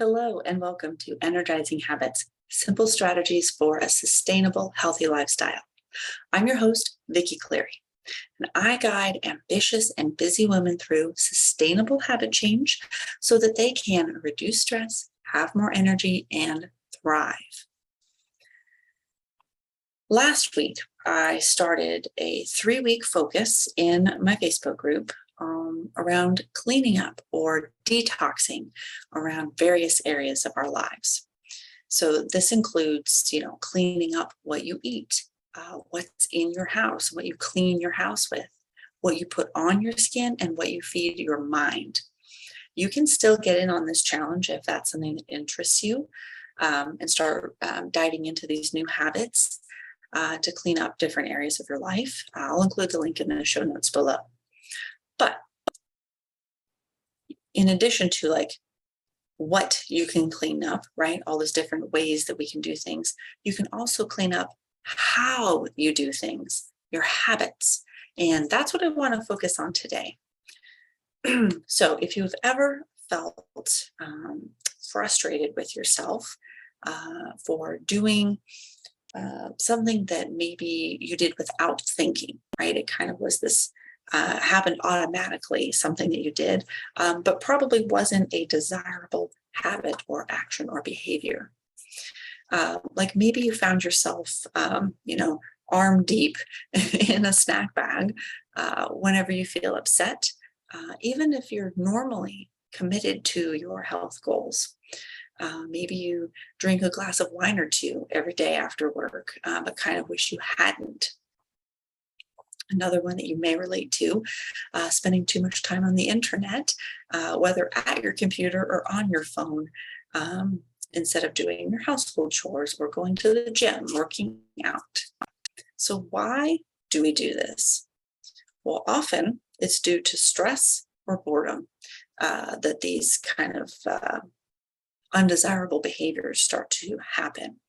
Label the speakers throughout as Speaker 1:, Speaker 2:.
Speaker 1: Hello and welcome to Energizing Habits, Simple Strategies for a Sustainable Healthy Lifestyle. I'm your host, Vicki Cleary, and I guide ambitious and busy women through sustainable habit change so that they can reduce stress, have more energy, and thrive. Last week, I started a 3-week focus in my Facebook group around cleaning up or detoxing around various areas of our lives. So this includes, cleaning up what you eat, what's in your house, what you clean your house with, what you put on your skin, and what you feed your mind. You can still get in on this challenge if that's something that interests you, and start diving into these new habits to clean up different areas of your life. I'll include the link in the show notes below. But in addition to what you can clean up, right? All those different ways that we can do things, you can also clean up how you do things, your habits. And that's what I want to focus on today. So if you've ever felt frustrated with yourself for doing something that maybe you did without thinking, right? It kind of was this happened automatically, something that you did, but probably wasn't a desirable habit or action or behavior. Like maybe you found yourself, arm deep in a snack bag whenever you feel upset, even if you're normally committed to your health goals. Maybe you drink a glass of wine or two every day after work, but kind of wish you hadn't. Another one that you may relate to, spending too much time on the internet, whether at your computer or on your phone, instead of doing your household chores or going to the gym, working out. So why do we do this? Well, often it's due to stress or boredom that these kind of undesirable behaviors start to happen.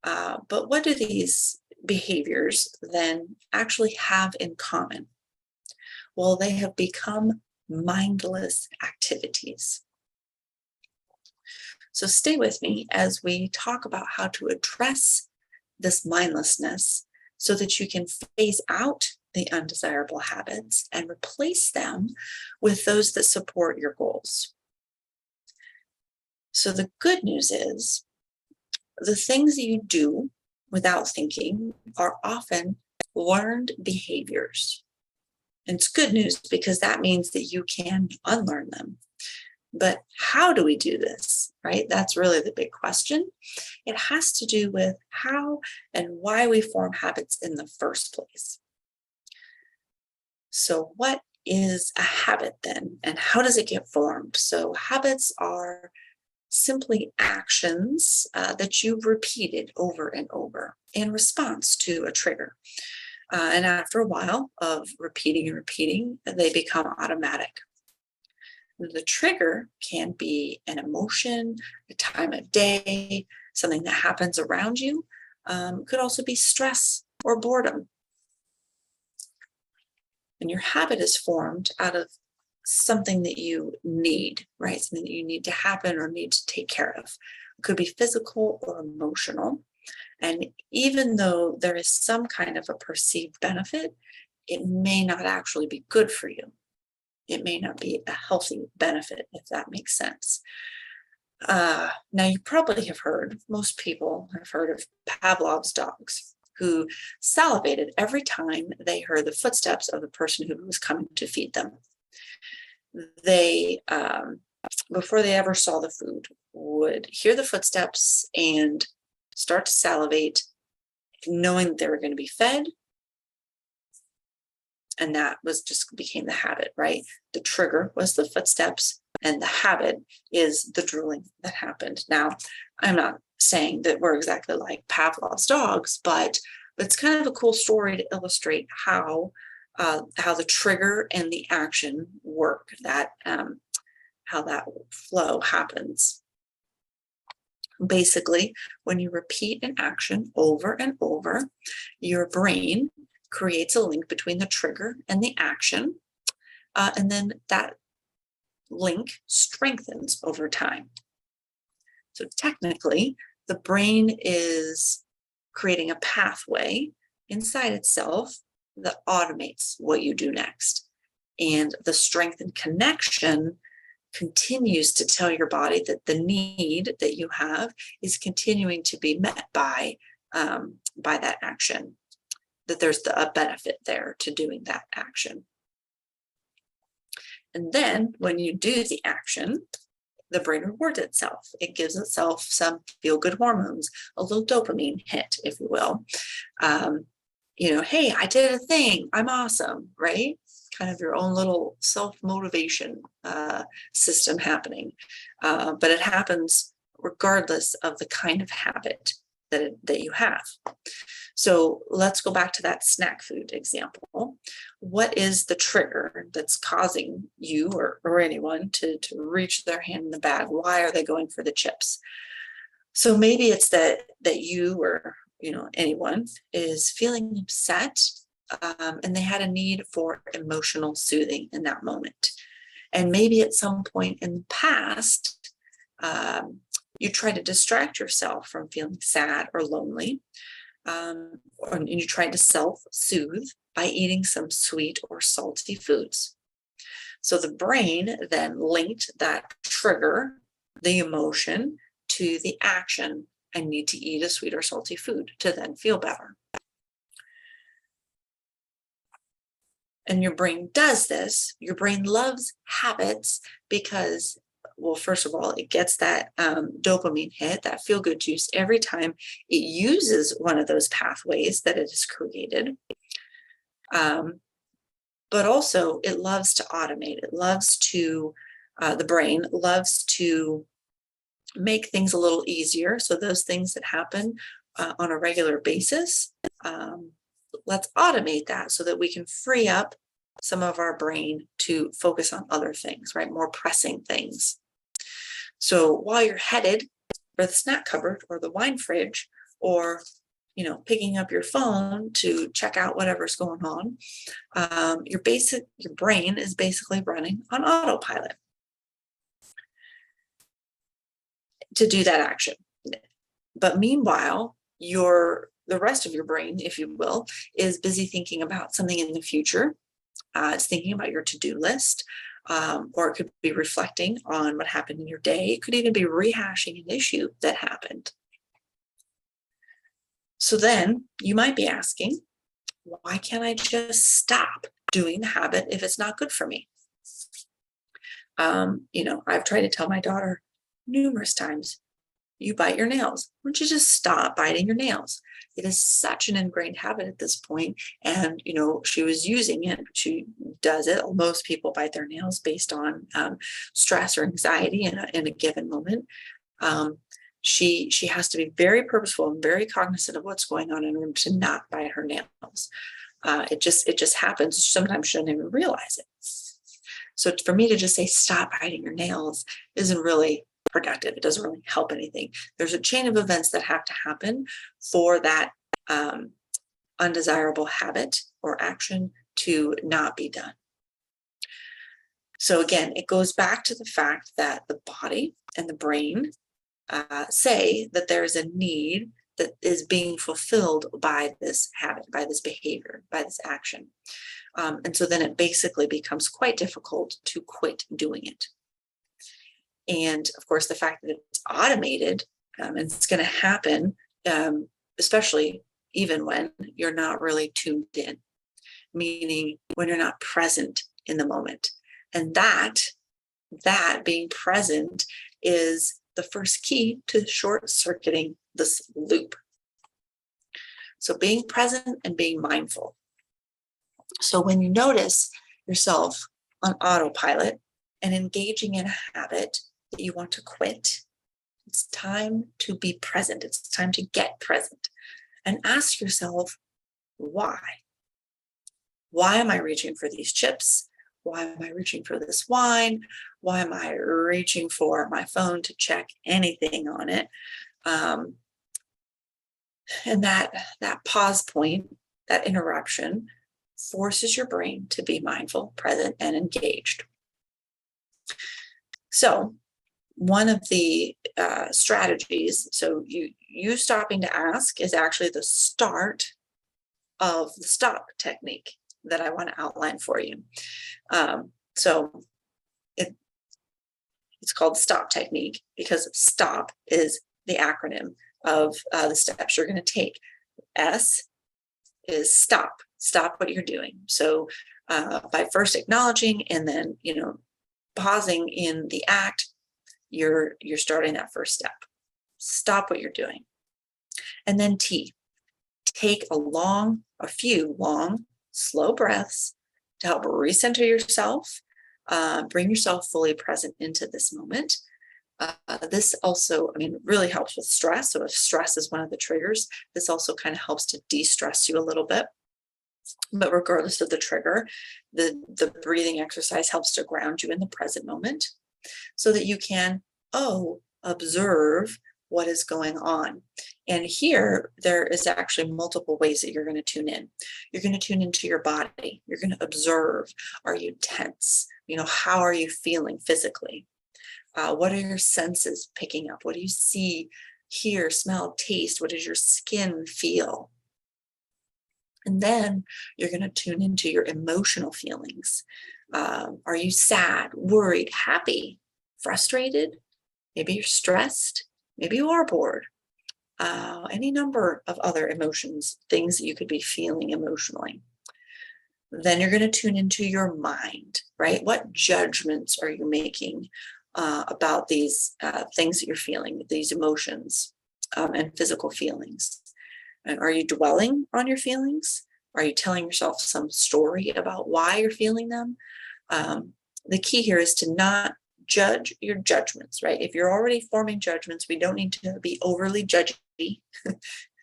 Speaker 1: But what do these behaviors then actually have in common? Well, they have become mindless activities. So stay with me as we talk about how to address this mindlessness so that you can phase out the undesirable habits and replace them with those that support your goals. So the good news is the things that you do without thinking are often learned behaviors. And it's good news because that means that you can unlearn them. But how do we do this, right? That's really the big question. It has to do with how and why we form habits in the first place. So what is a habit then, and how does it get formed? So habits are simply actions that you've repeated over and over in response to a trigger. And after a while of repeating and repeating, they become automatic. The trigger can be an emotion, a time of day, something that happens around you. Could also be stress or boredom. And your habit is formed out of something that you need, right? Something that you need to happen or need to take care of. It could be physical or emotional. And even though there is some kind of a perceived benefit, it may not actually be good for you. It may not be a healthy benefit, if that makes sense. Now, you probably have heard, most people have heard of Pavlov's dogs, who salivated every time they heard the footsteps of the person who was coming to feed them. They, before they ever saw the food, would hear the footsteps and start to salivate, knowing that they were going to be fed. And that was just became the habit, right? The trigger was the footsteps, and the habit is the drooling that happened. Now, I'm not saying that we're exactly like Pavlov's dogs, but it's kind of a cool story to illustrate how the trigger and the action work, that how that flow happens. Basically, when you repeat an action over and over, your brain creates a link between the trigger and the action, and then that link strengthens over time. So technically, the brain is creating a pathway inside itself that automates what you do next. And the strengthened connection continues to tell your body that the need that you have is continuing to be met by that action, that there's a benefit there to doing that action. And then when you do the action, the brain rewards itself. It gives itself some feel-good hormones, a little dopamine hit, if you will. Hey, I did a thing. I'm awesome, right? Kind of your own little self-motivation system happening. But it happens regardless of the kind of habit that you have. So let's go back to that snack food example. What is the trigger that's causing you or anyone to reach their hand in the bag? Why are they going for the chips? So maybe it's that you or anyone is feeling upset, and they had a need for emotional soothing in that moment. And maybe at some point in the past, you try to distract yourself from feeling sad or lonely, and you try to self-soothe by eating some sweet or salty foods. So the brain then linked that trigger, the emotion, to the action. I need to eat a sweet or salty food to then feel better. And your brain does this. Your brain loves habits because, well, first of all, it gets that dopamine hit, that feel-good juice every time it uses one of those pathways that it has created. But also it loves to automate. It loves to, the brain loves to make things a little easier. So those things that happen on a regular basis, let's automate that so that we can free up some of our brain to focus on other things, right? More pressing things. So while you're headed for the snack cupboard or the wine fridge, or picking up your phone to check out whatever's going on, your brain is basically running on autopilot to do that action. But meanwhile, the rest of your brain, if you will, is busy thinking about something in the future. It's thinking about your to-do list, or it could be reflecting on what happened in your day. It could even be rehashing an issue that happened. So then you might be asking, why can't I just stop doing the habit if it's not good for me? I've tried to tell my daughter numerous times, you bite your nails. Why don't you just stop biting your nails? It is such an ingrained habit at this point. And, she was using it. She does it. Most people bite their nails based on stress or anxiety in a given moment. She has to be very purposeful and very cognizant of what's going on in order to not bite her nails. It just happens. Sometimes she doesn't even realize it. So for me to just say, stop biting your nails isn't really productive. It doesn't really help anything. There's a chain of events that have to happen for that undesirable habit or action to not be done. So again, it goes back to the fact that the body and the brain say that there is a need that is being fulfilled by this habit, by this behavior, by this action. And so then it basically becomes quite difficult to quit doing it. And of course, the fact that it's automated, and it's going to happen, especially even when you're not really tuned in, meaning when you're not present in the moment. And that being present is the first key to short-circuiting this loop. So being present and being mindful. So when you notice yourself on autopilot and engaging in a habit that you want to quit, it's time to be present. It's time to get present and ask yourself, why? Why am I reaching for these chips? Why am I reaching for this wine? Why am I reaching for my phone to check anything on it? And that pause point, that interruption, forces your brain to be mindful, present, and engaged. So one of the strategies, so you stopping to ask is actually the start of the stop technique that I want to outline for you. So it's called stop technique because stop is the acronym of the steps you're going to take. S is stop what you're doing. So by first acknowledging and then, pausing in the act, you're starting that first step. Stop what you're doing. And then T, take a few long, slow breaths to help recenter yourself, bring yourself fully present into this moment. This also, really helps with stress. So if stress is one of the triggers, this also kind of helps to de-stress you a little bit. But regardless of the trigger, the breathing exercise helps to ground you in the present moment so that you can, observe what is going on. And here, there is actually multiple ways that you're going to tune in. You're going to tune into your body. You're going to observe. Are you tense? How are you feeling physically? What are your senses picking up? What do you see, hear, smell, taste? What does your skin feel? And then you're going to tune into your emotional feelings. Are you sad, worried, happy, frustrated? Maybe you're stressed. Maybe you are bored. Any number of other emotions, things that you could be feeling emotionally. Then you're going to tune into your mind, right? What judgments are you making about these things that you're feeling, these emotions and physical feelings? And are you dwelling on your feelings? Are you telling yourself some story about why you're feeling them? The key here is to not judge your judgments, right? If you're already forming judgments, we don't need to be overly judgy.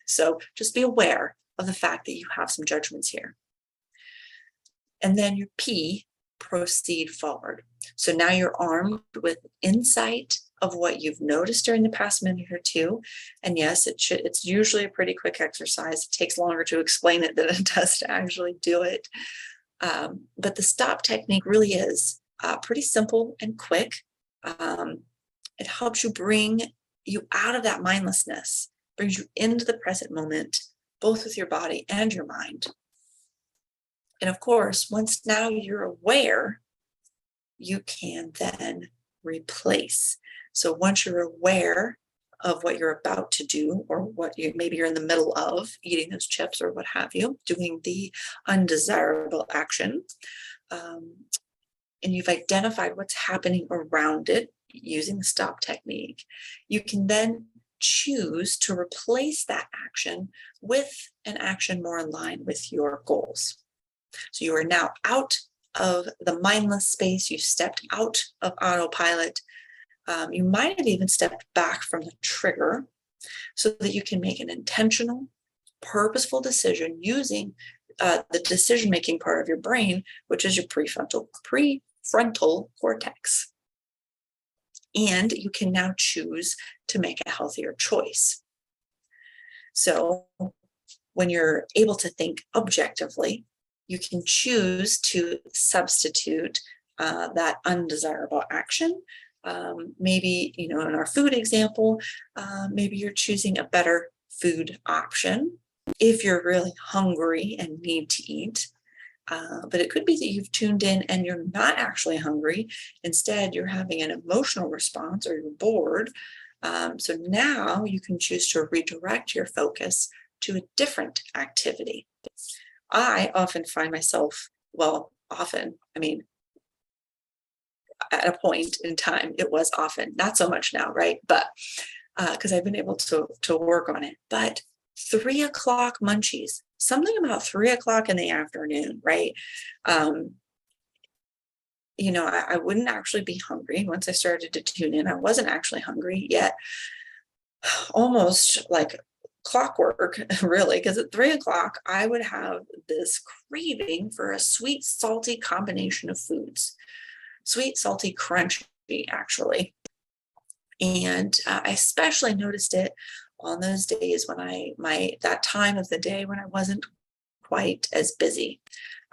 Speaker 1: So just be aware of the fact that you have some judgments here. And then your P, proceed forward. So now you're armed with insight of what you've noticed during the past minute or two. And yes, it's usually a pretty quick exercise. It takes longer to explain it than it does to actually do it. But the stop technique really is pretty simple and quick. It helps you bring you out of that mindlessness, brings you into the present moment, both with your body and your mind. And of course, once now you're aware, you can then replace. So once you're aware of what you're about to do, or what maybe you're in the middle of eating those chips or what have you, doing the undesirable action, and you've identified what's happening around it using the stop technique, you can then choose to replace that action with an action more in line with your goals. So you are now out of the mindless space. You stepped out of autopilot. You might have even stepped back from the trigger so that you can make an intentional, purposeful decision using the decision-making part of your brain, which is your prefrontal cortex. And you can now choose to make a healthier choice. So when you're able to think objectively, you can choose to substitute that undesirable action. Maybe, in our food example, maybe you're choosing a better food option if you're really hungry and need to eat. But it could be that you've tuned in and you're not actually hungry. Instead, you're having an emotional response or you're bored. So now you can choose to redirect your focus to a different activity. I often find myself, at a point in time, it was often, not so much now, right? But because I've been able to work on it. But 3 o'clock munchies, something about 3 o'clock in the afternoon, right? I wouldn't actually be hungry. Once I started to tune in, I wasn't actually hungry yet. Almost like clockwork, really, because at 3 o'clock, I would have this craving for a sweet, salty combination of foods. Sweet, salty, crunchy, actually. And I especially noticed it on those days when that time of the day when I wasn't quite as busy.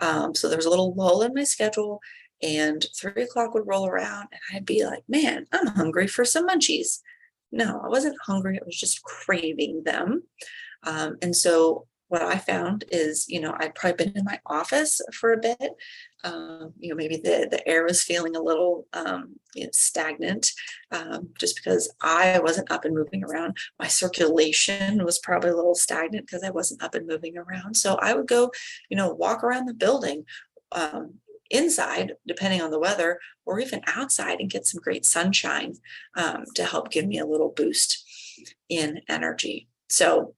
Speaker 1: So there was a little lull in my schedule And 3 o'clock would roll around and I'd be like, man, I'm hungry for some munchies. No, I wasn't hungry. I was just craving them. And so what I found is, I'd probably been in my office for a bit. Maybe the air was feeling a little stagnant, just because I wasn't up and moving around. My circulation was probably a little stagnant because I wasn't up and moving around. So I would go, walk around the building, inside, depending on the weather, or even outside and get some great sunshine, to help give me a little boost in energy. So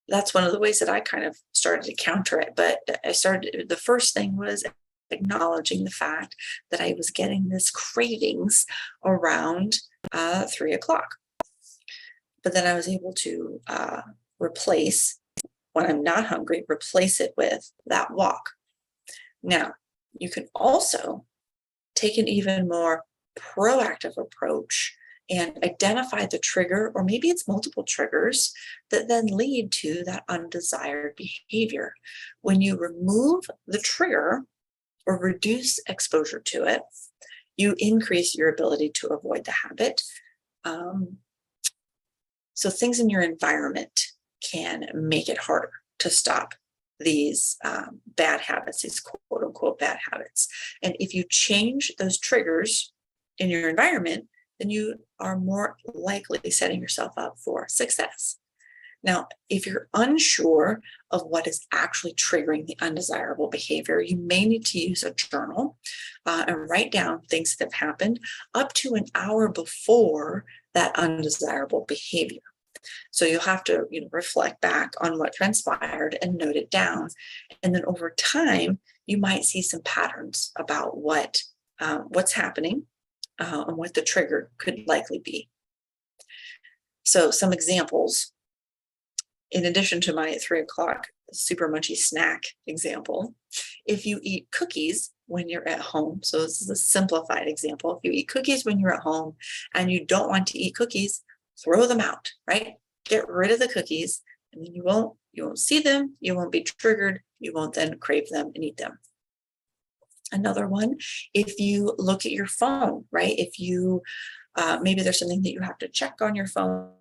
Speaker 1: that's one of the ways that I kind of started to counter it. But the first thing was acknowledging the fact that I was getting this cravings around 3 o'clock. But then I was able to replace, when I'm not hungry, replace it with that walk. Now, you can also take an even more proactive approach and identify the trigger, or maybe it's multiple triggers that then lead to that undesired behavior. When you remove the trigger or reduce exposure to it, you increase your ability to avoid the habit. So things in your environment can make it harder to stop these bad habits, these quote unquote bad habits. And if you change those triggers in your environment, then you are more likely setting yourself up for success. Now, if you're unsure of what is actually triggering the undesirable behavior, you may need to use a journal and write down things that have happened up to an hour before that undesirable behavior. So you'll have to, reflect back on what transpired and note it down. And then over time, you might see some patterns about what's happening and what the trigger could likely be. So some examples, in addition to my 3 o'clock super munchy snack example, if you eat cookies when you're at home, so this is a simplified example, if you eat cookies when you're at home and you don't want to eat cookies, throw them out, right? Get rid of the cookies, and then you won't see them, you won't be triggered, you won't then crave them and eat them. Another one, if you look at your phone, right? If you maybe there's something that you have to check on your phone,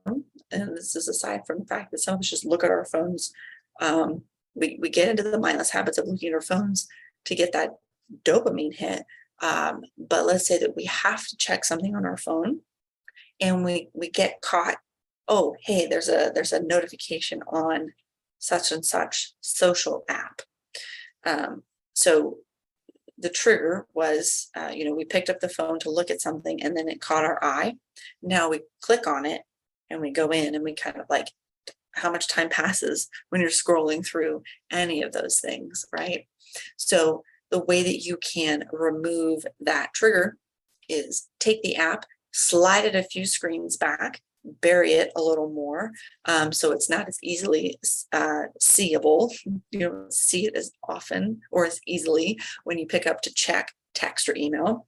Speaker 1: and this is aside from the fact that some of us just look at our phones. We get into the mindless habits of looking at our phones to get that dopamine hit. But let's say that we have to check something on our phone, and we get caught. Oh, hey, there's a notification on such and such social app. So the trigger was, we picked up the phone to look at something, and then it caught our eye. Now we click on it and we go in, and we kind of like, how much time passes when you're scrolling through any of those things, right? So the way that you can remove that trigger is take the app, slide it a few screens back, bury it a little more, so it's not as easily seeable. You don't see it as often or as easily when you pick up to check text or email.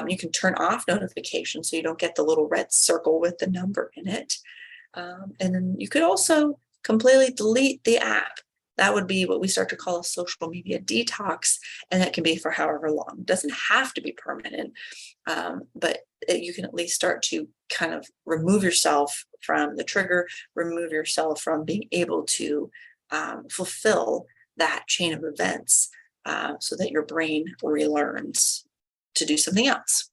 Speaker 1: You can turn off notifications so you don't get the little red circle with the number in it. And then you could also completely delete the app. That would be what we start to call a social media detox, and that can be for however long. It doesn't have to be permanent, but you can at least start to kind of remove yourself from the trigger, remove yourself from being able to fulfill that chain of events, so that your brain relearns to do something else.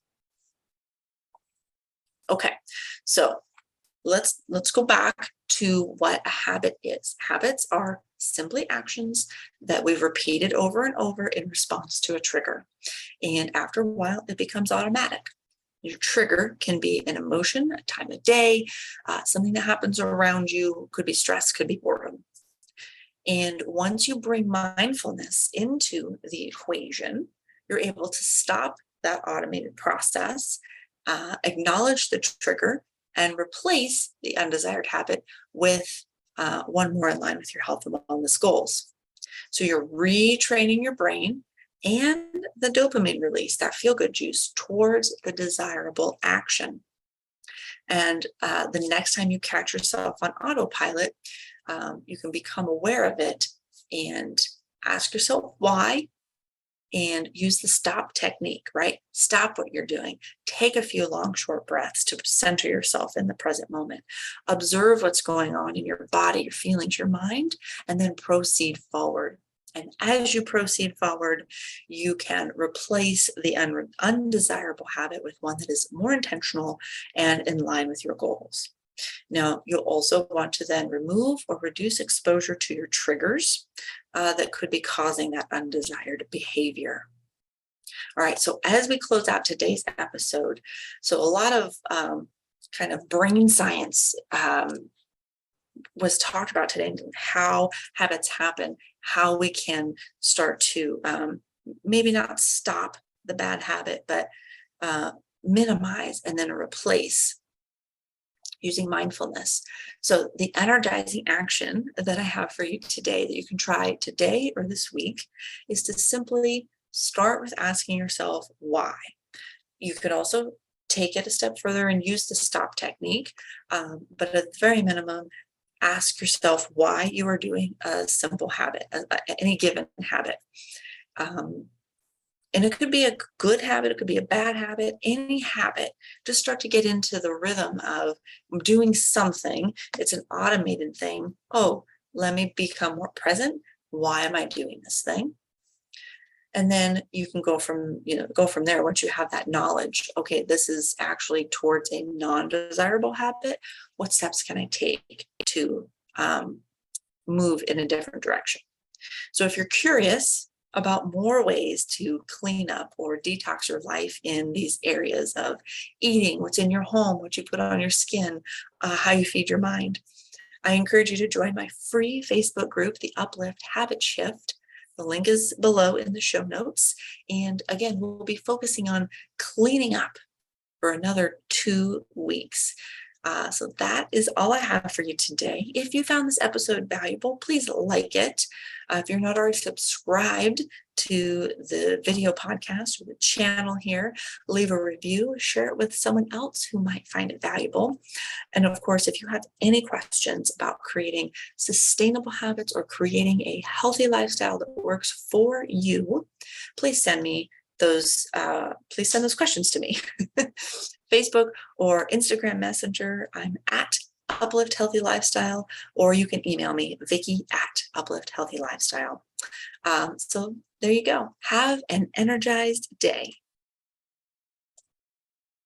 Speaker 1: Okay, so let's go back to what a habit is. Habits are simply actions that we've repeated over and over in response to a trigger. And after a while, it becomes automatic. Your trigger can be an emotion, a time of day, something that happens around you, could be stress, could be boredom. And once you bring mindfulness into the equation, you're able to stop that automated process, acknowledge the trigger, and replace the undesired habit with one more in line with your health and wellness goals. So you're retraining your brain and the dopamine release, that feel-good juice, towards the desirable action. And the next time you catch yourself on autopilot, you can become aware of it and ask yourself why, and use the stop technique, right? Stop what you're doing. Take a few long, short breaths to center yourself in the present moment. Observe what's going on in your body, your feelings, your mind, and then proceed forward. And as you proceed forward, you can replace the undesirable habit with one that is more intentional and in line with your goals. Now, you'll also want to then remove or reduce exposure to your triggers that could be causing that undesired behavior. All right, so as we close out today's episode, so a lot of kind of brain science was talked about today, and how habits happen, how we can start to maybe not stop the bad habit, but minimize and then replace using mindfulness. So the energizing action that I have for you today that you can try today or this week is to simply start with asking yourself why. You could also take it a step further and use the stop technique, but at the very minimum, ask yourself why you are doing a simple habit, any given habit. And it could be a good habit, it could be a bad habit, any habit. Just start to get into the rhythm of doing something. It's an automated thing. Oh, let me become more present. Why am I doing this thing? And then you can go from there once you have that knowledge. Okay, this is actually towards a non-desirable habit. What steps can I take to move in a different direction? So if you're curious about more ways to clean up or detox your life in these areas of eating, what's in your home, what you put on your skin, how you feed your mind, I encourage you to join my free Facebook group, the Uplift Habit Shift. The link is below in the show notes. And again, we'll be focusing on cleaning up for another 2 weeks. So that is all I have for you today. If you found this episode valuable, please like it. If you're not already subscribed to the video podcast or the channel here, leave a review, share it with someone else who might find it valuable. And of course, if you have any questions about creating sustainable habits or creating a healthy lifestyle that works for you, please send those questions to me. Facebook or Instagram Messenger, I'm at UPLIFT Healthy Lifestyle, or you can email me, Vicky at UPLIFT Healthy Lifestyle. So there you go. Have an energized day.